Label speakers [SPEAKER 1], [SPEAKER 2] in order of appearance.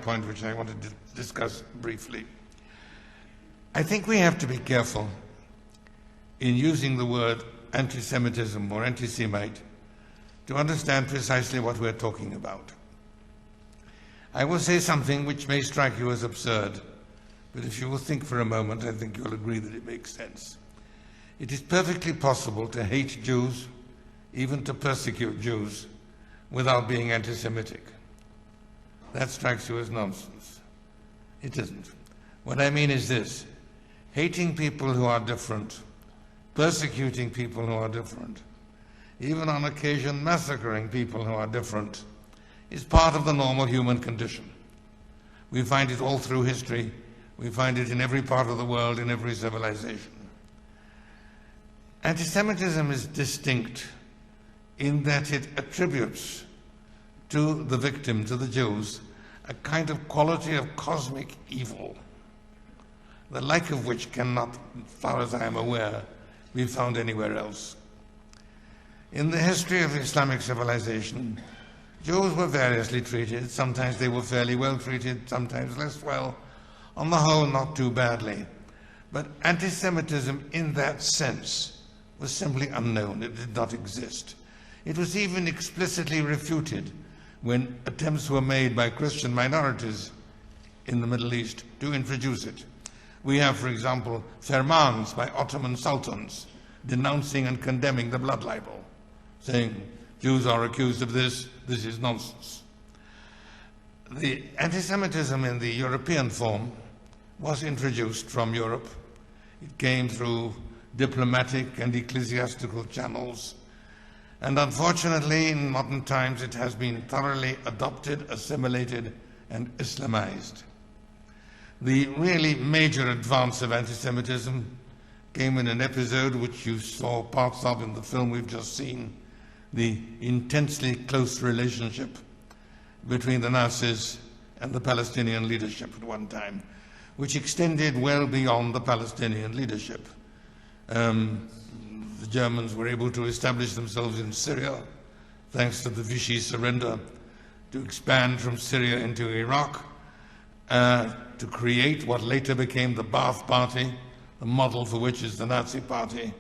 [SPEAKER 1] point which I wanted to discuss briefly. I think we have to be careful in using the word anti-Semitism or anti-Semite to understand precisely what we're talking about. I will say something which may strike you as absurd, but if you will think for a moment, I think you'll agree that it makes sense. It is perfectly possible to hate Jews, even to persecute Jews, without being anti-Semitic. That strikes you as nonsense. It isn't. What I mean is this: hating people who are different, persecuting people who are different, even on occasion massacring people who are different, is part of the normal human condition. We find it all through history. We find it in every part of the world, in every civilization. Anti-Semitism is distinct in that it attributes to the victim, to the Jews, a kind of quality of cosmic evil, the like of which cannot, as far as I am aware, be found anywhere else. In the history of Islamic civilization, Jews were variously treated. Sometimes they were fairly well treated, sometimes less well. On the whole, not too badly. But anti-Semitism in that sense was simply unknown. It did not exist. It was even explicitly refuted when attempts were made by Christian minorities in the Middle East to introduce it. We have, for example, fermans by Ottoman sultans denouncing and condemning the blood libel, saying Jews are accused of this is nonsense. The anti-Semitism in the European form was introduced from Europe. It came through diplomatic and ecclesiastical channels. And unfortunately, in modern times, it has been thoroughly adopted, assimilated, and Islamized. The really major advance of anti-Semitism came in an episode which you saw parts of in the film we've just seen, the intensely close relationship between the Nazis and the Palestinian leadership at one time, which extended well beyond the Palestinian leadership. The Germans were able to establish themselves in Syria, thanks to the Vichy surrender, to expand from Syria into Iraq, to create what later became the Ba'ath Party, the model for which is the Nazi Party,